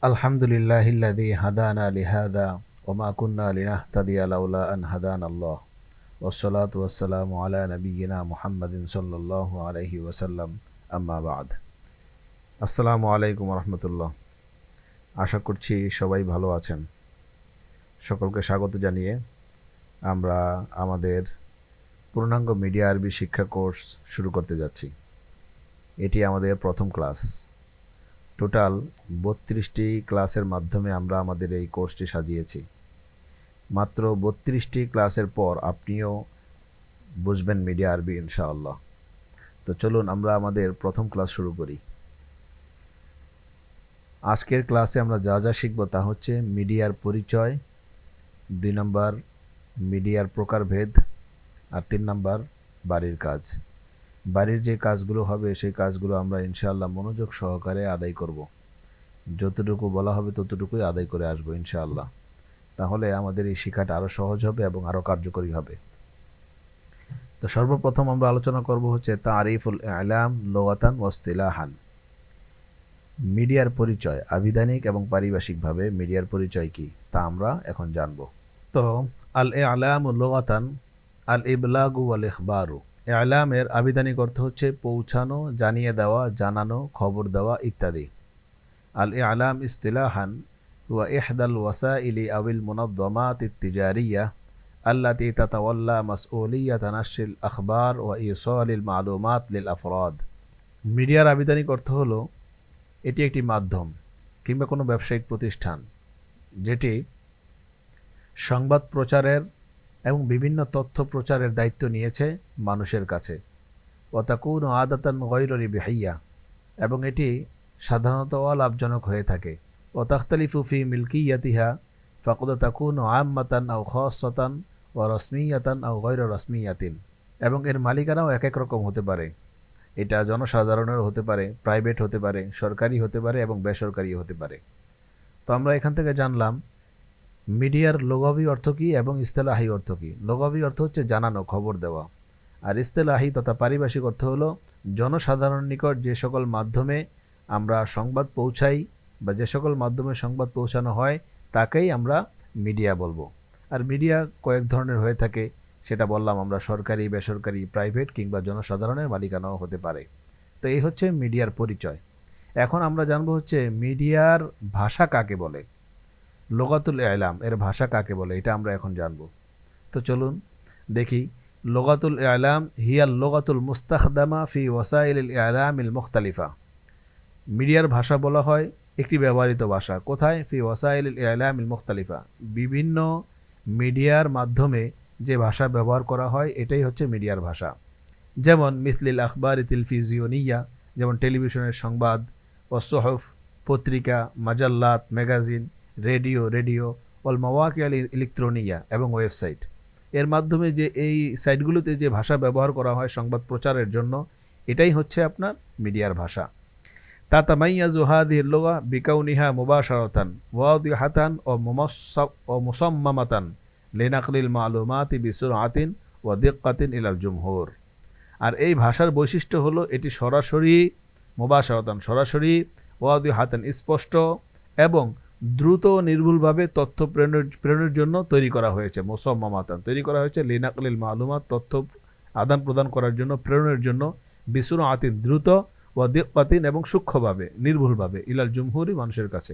আলহামদুলিল্লাহিল্লাযী হাদানা লিহাযা ওয়া মা কুন্না লিনাহতাদিয়া লাউলা আন হাদানাল্লাহ ওয়াসসালাতু ওয়াসসালামু আলা নাবিয়্যিনা মুহাম্মাদিন সাল্লাল্লাহু আলাইহি ওয়াসাল্লাম আম্মা বা'দ। আসসালামু আলাইকুম ওয়া রাহমাতুল্লাহ। আশা করছি সবাই ভালো আছেন। সকলকে স্বাগত জানিয়ে আমরা আমাদের পূর্ণাঙ্গ মিডিয়া আরবি শিক্ষা কোর্স শুরু করতে যাচ্ছি। এটি আমাদের প্রথম ক্লাস। টোটাল ৩২টি ক্লাসের মাধ্যমে আমরা আমাদের এই কোর্সটি সাজিয়েছি। মাত্র ৩২টি ক্লাসের পর আপনিও বুঝবেন মিডিয়া আরবি ইনশাআল্লাহ। তো চলুন আমরা আমাদের প্রথম ক্লাস শুরু করি। আজকের ক্লাসে আমরা যা যা শিখব তা হচ্ছে মিডিয়ার পরিচয়, ২ নম্বর মিডিয়ার প্রকারভেদ, আর ৩ নম্বর বাড়ির কাজ। বাড়ির যে কাজগুলো হবে সেই কাজগুলো আমরা ইনশাআল্লাহ মনোযোগ সহকারে আদায় করব। যতটুকু বলা হবে ততটুকুই আদায় করে আসবো ইনশাআল্লাহ। তাহলে আমাদের এই শিক্ষাটা আরও সহজ হবে এবং আরও কার্যকরী হবে। তো সর্বপ্রথম আমরা আলোচনা করব হচ্ছে তারিফুল ইলাম লুগাতান ওয়া ইসতিলাহান। মিডিয়ার পরিচয় আবিধানিক এবং পারিভাষিকভাবে মিডিয়ার পরিচয় কি তা আমরা এখন জানব। তো আল ইলামু লুগাতান আল ইবলাগু ওয়াল ইখবারু। ইলামের আবিধানিক অর্থ হচ্ছে পৌঁছানো, জানিয়ে দেওয়া, জানানো, খবর দেওয়া ইত্যাদি। আল ইলাম ইসতিলাহান ওয়া ইহদাল ওয়াসাইলি আউল মুনাজ্জামাত আত-তিজারিয়া আল্লাতী তাতাওয়াল্লা মাসউলিয়াতা নাশরিল আখবার ওয়া ইসালিল মালুমাত লিল আফরাদ। মিডিয়ার আবিধানিক অর্থ হলো এটি একটি মাধ্যম কিংবা কোনো ব্যবসায়িক প্রতিষ্ঠান যেটি সংবাদ প্রচারের এবং বিভিন্ন তথ্য প্রচারের দায়িত্ব নিয়েছে মানুষের কাছে। ওয়া তাকুনু আদাতান গায়রা রিবহিয়া, এবং এটি সাধারণত অলাভজনক হয়ে থাকে। ওয়া তাখতালিফু ফি মিলকিয়াতিহা ফাকাদ তাকুনু আম্মাতান আও খাসসাতান ওয়া রাসমিয়াতান আও গায়রা রাসমিয়াতিন, এবং এর মালিকানাও এক এক রকম হতে পারে। এটা জনসাধারণের হতে পারে, প্রাইভেট হতে পারে, সরকারি হতে পারে এবং বেসরকারি হতে পারে। তো আমরা এখান থেকে জানলাম মিডিয়ার লুগাবি অর্থ কী এবং ইসতিলাহি অর্থ কী। লুগাবি অর্থ হচ্ছে জানানো, খবর দেওয়া, আর ইসতিলাহি তথা পারিভাষিক অর্থ হলো জনসাধারণের নিকট যে সকল মাধ্যমে আমরা সংবাদ পৌঁছাই বা যে সকল মাধ্যমে সংবাদ পৌঁছানো হয় তাকেই আমরা মিডিয়া বলবো। আর মিডিয়া কয়েক ধরনের হয়ে থাকে, সেটা বললাম আমরা, সরকারি, বেসরকারি, প্রাইভেট কিংবা জনসাধারণের মালিকানাও হতে পারে। তো এই হচ্ছে মিডিয়ার পরিচয়। এখন আমরা জানবো হচ্ছে মিডিয়ার ভাষা কাকে বলে, লুগাতুল ইলাম এর ভাষা কাকে বলে, এটা আমরা এখন জানব। তো চলুন দেখি। লুগাতুল ইলাম হিয়াল লুগাতুল মুস্তাখদামা ফি ওয়াসাইলিল ইলামিল মুখতালিফা। মিডিয়ার ভাষা বলা হয় একটি ব্যবহৃত ভাষা। কোথায়? ফি ওয়াসাইলিল ইলামিল মুখতালিফা, বিভিন্ন মিডিয়ার মাধ্যমে যে ভাষা ব্যবহার করা হয় এটাই হচ্ছে মিডিয়ার ভাষা। যেমন মিসলিল আখবারি তিলফিজিয়নিয়া, যেমন টেলিভিশনের সংবাদ, ও সোহফ পত্রিকা, মাজাল্লাত ম্যাগাজিন, রেডিও ওয়াল মাওয়াকিআল ইলেকট্রনিয়া এবং ওয়েবসাইট। এর মাধ্যমে যে এই সাইটগুলোতে যে ভাষা ব্যবহার করা হয় সংবাদ প্রচারের জন্য, এটাই হচ্ছে আপনার মিডিয়ার ভাষা। তাতামাইয়াজু হাযিহিল লুগা বিকাউনিহা মুবাশারাতান ওয়াদিহাতান ও মুসাম্মামাতান লিনাকলিল মালুমাতি বিসুরআতিন ওয়া দিক্কাতিন ইলাল জুমহুর। আর এই ভাষার বৈশিষ্ট্য হলো এটি সরাসরি, মুবাশারাতান সরাসরি, ওয়াদিহাতান স্পষ্ট, এবং দ্রুত নির্ভুলভাবে তথ্য প্রেরণের জন্য তৈরি করা হয়েছে। মুসাম্মামাতান তৈরি করা হয়েছে লিনাকলিল মালুমাত তথ্য আদান প্রদান করার জন্য, প্রেরণের জন্য, বিসুরআতিন দ্রুত, ওয়া দিক্কাতিন এবং সূক্ষ্মভাবে, নির্ভুলভাবে, ইলাল জুমহুরি মানুষের কাছে।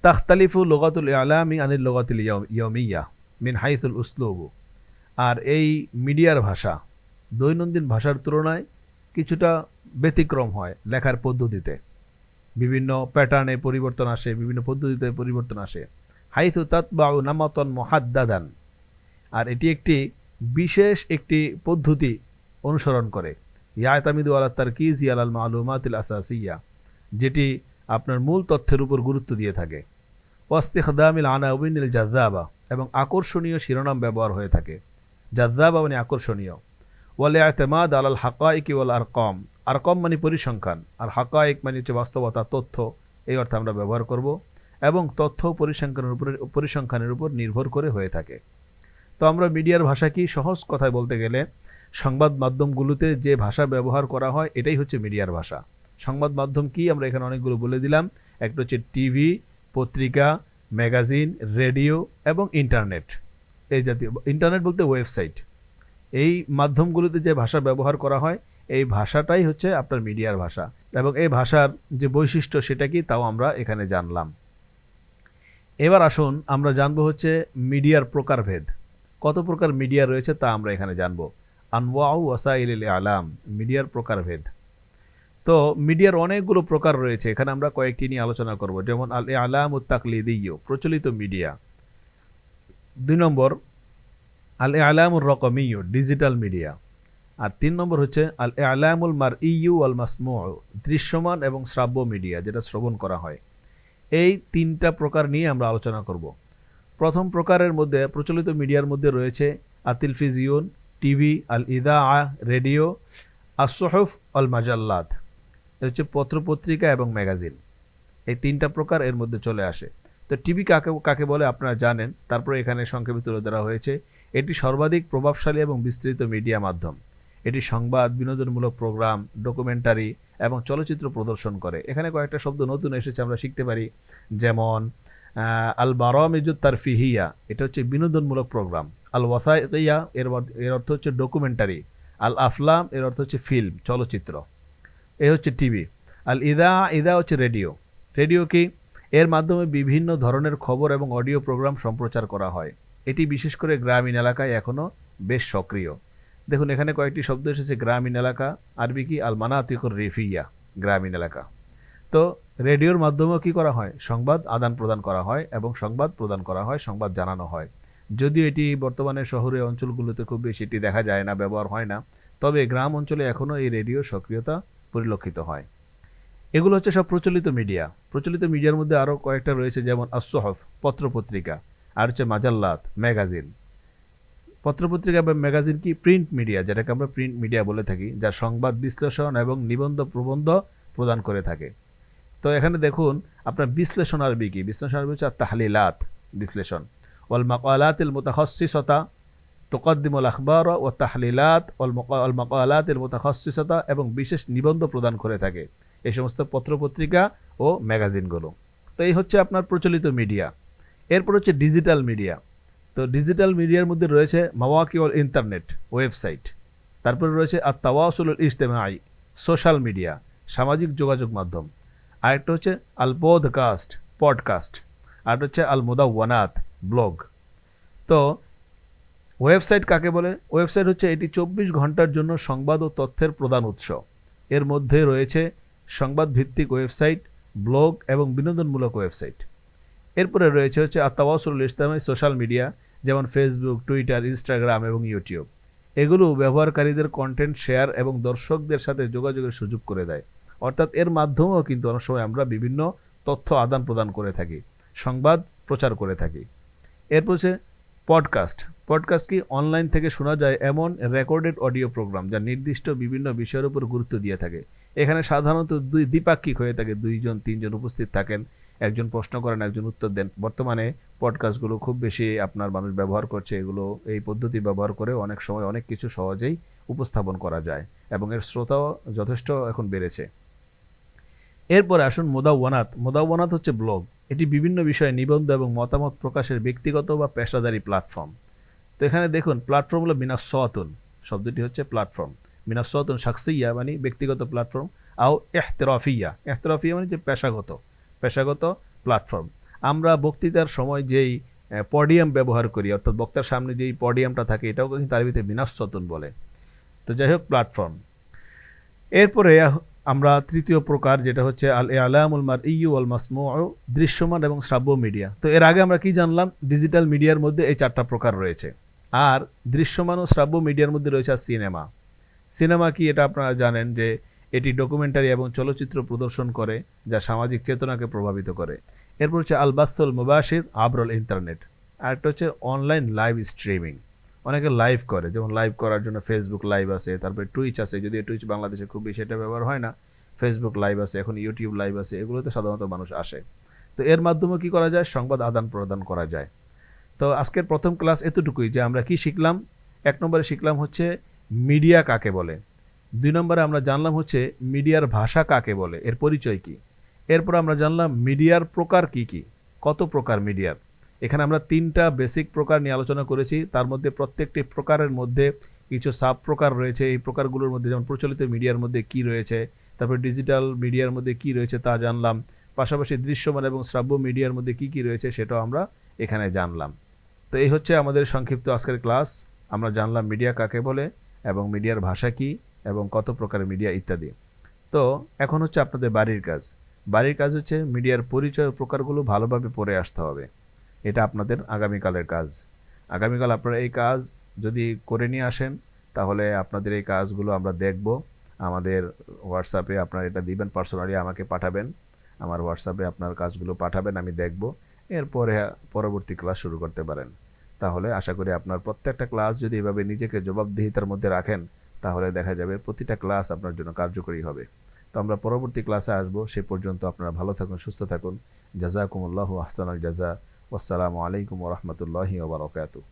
তাখতালিফু লুগাতুল ইলামি আনিল লুগাতিল ইয়াউমিয়া মিন হাইসুল উসলুব। আর এই মিডিয়ার ভাষা দৈনন্দিন ভাষার তুলনায় কিছুটা ব্যতিক্রম হয় লেখার পদ্ধতিতে। বিভিন্ন প্যাটার্নে পরিবর্তন আসে, বিভিন্ন পদ্ধতিতে পরিবর্তন আসে। হাইসু তাতবাউ নামাতান মুহাদ্দাদান, আর এটি একটি বিশেষ একটি পদ্ধতি অনুসরণ করে। ইয়াতামিদু আলা তারকিজি আলাল মালুমাতিল আসাসিয়া, যেটি আপনার মূল তথ্যের উপর গুরুত্ব দিয়ে থাকে। ওয়াস্তিখদামিল আনাউইনিল জাযযাবা, এবং আকর্ষণীয় শিরোনাম ব্যবহার হয়ে থাকে। জাযযাবা মানে আকর্ষণীয়। ওয়াল ইতিমাদ আলাল হাকাইকি ওয়াল আরকাম, আরকাম মানে পরিসংখ্যান, আর হাকাইক মানে হচ্ছে বাস্তবতা, তথ্য, এই অর্থে আমরা ব্যবহার করব। এবং তথ্য পরিসংখ্যানের উপর নির্ভর করে হয়ে থাকে। তো আমরা মিডিয়ার ভাষা কি, সহজ কথায় বলতে গেলে সংবাদ মাধ্যমগুলোতে যে ভাষা ব্যবহার করা হয় এটাই হচ্ছে মিডিয়ার ভাষা। সংবাদ মাধ্যম কি আমরা এখানে অনেকগুলো বলে দিলাম। একটা হচ্ছে টিভি, পত্রিকা, ম্যাগাজিন, রেডিও এবং ইন্টারনেট। এই জাতীয়, ইন্টারনেট বলতে ওয়েবসাইট, এই মাধ্যমগুলোতে যে ভাষা ব্যবহার করা হয় এই ভাষাটাই হচ্ছে আপনার মিডিয়ার ভাষা। এবং এই ভাষার যে বৈশিষ্ট্য সেটা কি তাও আমরা এখানে জানলাম। এবার আসুন আমরা জানবো হচ্ছে মিডিয়ার প্রকারভেদ। কত প্রকার মিডিয়া রয়েছে তা আমরা এখানে জানবো। আনওয়াউ ওয়াসাইলিল আলাম, মিডিয়ার প্রকারভেদ। তো মিডিয়ার অনেকগুলো প্রকার রয়েছে, এখানে আমরা কয়েকটি নিয়ে আলোচনা করব। যেমন আল আলাম উত তাকলিদিয়্য, প্রচলিত মিডিয়া। 2 নম্বর আল আলামুর রকমিয়্য, ডিজিটাল মিডিয়া। আর 3 নম্বর হচ্ছে আল আলামুল মারইয়্যু ওয়াল মাসমুউ, দৃশ্যমান এবং শ্রাব্য মিডিয়া, যেটা শ্রবণ করা হয়। এই 3টা প্রকার নিয়ে আমরা আলোচনা করব। প্রথম প্রকারের মধ্যে, প্রচলিত মিডিয়ার মধ্যে রয়েছে আতিলফিজিয়ন, টিভি, আল ইদাআ, রেডিও, আসসুহুফ, আল মাজাল্লাত, এটা হচ্ছে পত্রপত্রিকা এবং ম্যাগাজিন। এই 3টা প্রকার এর মধ্যে চলে আসে। তো টিভি কাকে কাকে বলে আপনারা জানেন, তারপরে এখানে সংক্ষেপে তুলে ধরা হয়েছে। এটি সর্বাধিক প্রভাবশালী এবং বিস্তৃত মিডিয়া মাধ্যম। এটি সংবাদ, বিনোদনমূলক প্রোগ্রাম, ডকুমেন্টারি এবং চলচ্চিত্র প্রদর্শন করে। এখানে কয়েকটা শব্দ নতুন এসেছে, আমরা শিখতে পারি। যেমন আল বারামিজুত তারফিহিয়া, এটা হচ্ছে বিনোদনমূলক প্রোগ্রাম। আল ওয়াসাইকিয়া, এর অর্থ হচ্ছে ডকুমেন্টারি। আল আফলাম, এর অর্থ হচ্ছে ফিল্ম, চলচ্চিত্র। এ হচ্ছে টিভি। আল ইদা, ইদা হচ্ছে রেডিও। রেডিও কি? এর মাধ্যমে বিভিন্ন ধরনের খবর এবং অডিও প্রোগ্রাম সম্প্রচার করা হয়। এটি বিশেষ করে গ্রামীণ এলাকায় এখনও বেশ সক্রিয়। দেখুন এখানে কয়েকটি শব্দ এসেছে। গ্রামীণ এলাকা, আরবি কি? আল মানাতিকুর রিফিয়া, গ্রামীণ এলাকা। তো রেডিওর মাধ্যমেও কি করা হয়? সংবাদ আদান প্রদান করা হয় এবং সংবাদ প্রদান করা হয়, সংবাদ জানানো হয়। যদিও এটি বর্তমানে শহরে অঞ্চলগুলোতে খুব বেশি এটি দেখা যায় না, ব্যবহার হয় না, তবে গ্রাম অঞ্চলে এখনও এই রেডিও সক্রিয়তা পরিলক্ষিত হয়। এগুলো হচ্ছে সব প্রচলিত মিডিয়া। প্রচলিত মিডিয়ার মধ্যে আরও কয়েকটা রয়েছে, যেমন আসসুহুফ, পত্রপত্রিকা, আর হচ্ছে মাজাল্লাত, ম্যাগাজিন। পত্রপত্রিকা বা ম্যাগাজিন কি? প্রিন্ট মিডিয়া, যেটাকে আমরা প্রিন্ট মিডিয়া বলে থাকি, যা সংবাদ বিশ্লেষণ এবং নিবন্ধ প্রবন্ধ প্রদান করে থাকে। তো এখানে দেখুন আপনার বিশ্লেষণ আরবি কি? বিশ্লেষণ আরবি হচ্ছে তাহলিলাত, বিশ্লেষণ। ওয়াল মাকালাতিল মুতাখাসসিসাতা তুকদ্দিমুল আখবার ওয়া তাহলিলাত ওয়াল মাকালাতিল মুতাখাসসিসাতা, এবং বিশেষ নিবন্ধ প্রদান করে থাকে এই সমস্ত পত্রপত্রিকা ও ম্যাগাজিনগুলো। তো এই হচ্ছে আপনার প্রচলিত মিডিয়া। এরপর হচ্ছে ডিজিটাল মিডিয়া। তো ডিজিটাল মিডিয়ার মধ্যে রয়েছে মাওয়াকিউল ইন্টারনেট, ওয়েবসাইট। তারপরে রয়েছে আত তাওয়াসুলুল ইজতিমাই, সোশ্যাল মিডিয়া, সামাজিক যোগাযোগ মাধ্যম। আরেকটা হচ্ছে আল পডকাস্ট, পডকাস্ট। আরেকটা হচ্ছে আল মুদাওয়ানাত, ব্লগ। তো ওয়েবসাইট কাকে বলে? ওয়েবসাইট হচ্ছে এটি 24 ঘন্টার জন্য সংবাদ ও তথ্যের প্রধান উৎস। এর মধ্যে রয়েছে সংবাদ ভিত্তিক ওয়েবসাইট, ব্লগ এবং বিনোদনমূলক ওয়েবসাইট। এরপরে রয়েছে হচ্ছে আত-তাওয়াসুলুল ইজতিমাই, সোশ্যাল মিডিয়া, যেমন ফেসবুক, টুইটার, ইনস্টাগ্রাম এবং ইউটিউব। এগুলো ব্যবহারকারীদের কন্টেন্ট শেয়ার এবং দর্শকদের সাথে যোগাযোগের সুযোগ করে দেয়। অর্থাৎ এর মাধ্যমেও কিন্তু অনেক সময় আমরা বিভিন্ন তথ্য আদান প্রদান করে থাকি, সংবাদ প্রচার করে থাকি। এরপর হচ্ছে পডকাস্ট। পডকাস্ট কি? অনলাইন থেকে শোনা যায় এমন রেকর্ডেড অডিও প্রোগ্রাম যা নির্দিষ্ট বিভিন্ন বিষয়ের উপর গুরুত্ব দিয়ে থাকে। এখানে সাধারণত দ্বিপাক্ষিক হয়ে থাকে, 2-3জন উপস্থিত থাকেন, একজন প্রশ্ন করেন, একজন উত্তর দেন। বর্তমানে পডকাস্টগুলো খুব বেশি আপনার মানুষ ব্যবহার করছে। এগুলো, এই পদ্ধতি ব্যবহার করে অনেক সময় অনেক কিছু সহজেই উপস্থাপন করা যায় এবং এর শ্রোতাও যথেষ্ট এখন বেড়েছে। এরপরে আসুন মুদাওয়ানাত। মুদাওয়ানাত হচ্ছে ব্লগ। এটি বিভিন্ন বিষয়ে নিবন্ধ এবং মতামত প্রকাশের ব্যক্তিগত বা পেশাদারি প্ল্যাটফর্ম। তো এখানে দেখুন প্ল্যাটফর্ম হলো মিনাসসাতুন, শব্দটি হচ্ছে প্ল্যাটফর্ম। মিনাসসাতুন শাখসিয়া মানে ব্যক্তিগত প্ল্যাটফর্ম, আও ইহতিরাফিয়া, ইহতিরাফিয়া মানে যে পেশাগত প্ল্যাটফর্ম। আমরা বক্তৃতার সময় যেই পডিয়াম ব্যবহার করি, অর্থাৎ বক্তার সামনে যেই পডিয়ামটা থাকে, এটাও কিন্তু আরবিতে মিনাসসাতুন বলে। তো যাই হোক, প্ল্যাটফর্ম। এরপরে আমরা তৃতীয় প্রকার, যেটা হচ্ছে আল আলামুল মারইয়্যু ওয়াল মাসমুউ, দৃশ্যমান এবং শ্রাব্য মিডিয়া। তো এর আগে আমরা কি জানলাম? ডিজিটাল মিডিয়ার মধ্যে এই 4টা প্রকার রয়েছে। আর দৃশ্যমান ও শ্রাব্য মিডিয়ার মধ্যে রয়েছে সিনেমা। সিনেমা কি? এটা আপনারা জানেন যে এটি ডকুমেন্টারি এবং চলচ্চিত্র প্রদর্শন করে যা সামাজিক চেতনাকে প্রভাবিত করে। এরপর হচ্ছে আল বাসুল মুবাশির আবরুল ইন্টারনেট। আর একটা হচ্ছে অনলাইন লাইভ স্ট্রিমিং। অনেকে লাইভ করে, যেমন লাইভ করার জন্য ফেসবুক লাইভ আছে, তারপরে টুইচ আছে, যদিও টুইচ বাংলাদেশে খুব বেশি এটা ব্যবহার হয় না। ফেসবুক লাইভ আছে, এখন ইউটিউব লাইভ আছে, এগুলোতে সাধারণত মানুষ আসে। তো এর মাধ্যমে কি করা যায়? সংবাদ আদান প্রদান করা যায়। তো আজকের প্রথম ক্লাস এতটুকুই, যে আমরা কি শিখলাম। 1 নম্বরে শিখলাম হচ্ছে মিডিয়া কাকে বলে। 2 নম্বরে আমরা জানলাম হচ্ছে মিডিয়ার ভাষা কাকে বলে, এর পরিচয় কি। এরপর আমরা জানলাম মিডিয়ার প্রকার কি কি, কত প্রকার মিডিয়ার। এখানে আমরা 3টা বেসিক প্রকার নিয়ে আলোচনা করেছি। তার মধ্যে প্রত্যেকটি প্রকারের মধ্যে কিছু সাব প্রকার রয়েছে। এই প্রকারগুলোর মধ্যে যেমন প্রচলিত মিডিয়ার মধ্যে কি রয়েছে, তারপর ডিজিটাল মিডিয়ার মধ্যে কি রয়েছে তা জানলাম। পাশাপাশি দৃশ্যমান এবং শ্রাব্য মিডিয়ার মধ্যে কি কি রয়েছে সেটাও আমরা এখানে জানলাম। তো এই হচ্ছে আমাদের সংক্ষিপ্ত আজকের ক্লাস। আমরা জানলাম মিডিয়া কাকে বলে এবং মিডিয়ার ভাষা কি এবং কত প্রকারের মিডিয়া ইত্যাদি। তো এখন হচ্ছে আপনাদের বাড়ির কাজ। বাড়ির কাজ হচ্ছে মিডিয়ার পরিচয় ও প্রকারগুলো ভালোভাবে পড়ে আসতে হবে। এটা আপনাদের আগামীকালের কাজ। আগামীকাল আপনারা এই কাজ যদি করে নিয়ে আসেন তাহলে আপনাদের এই কাজগুলো আমরা দেখব। আমাদের হোয়াটসঅ্যাপে আপনারা এটা দিবেন, পার্সোনালি আমাকে পাঠাবেন। আমার হোয়াটসঅ্যাপে আপনার কাজগুলো পাঠাবেন, আমি দেখব। এরপরে পরবর্তী ক্লাস শুরু করতে পারেন। তাহলে আশা করি আপনার প্রত্যেকটা ক্লাস যদি এভাবে নিজেকে জবাবদিহিতার মধ্যে রাখেন তাহলে দেখা যাবে প্রতিটা ক্লাস আপনার জন্য কার্যকরী হবে। তো আমরা পরবর্তী ক্লাসে আসবো। সে পর্যন্ত আপনারা ভালো থাকুন, সুস্থ থাকুন। জাযাকুমুল্লাহু আহসানাল জাযা। ওয়াসসালামু আলাইকুম ওয়া রাহমাতুল্লাহি ওয়া বারাকাতুহু।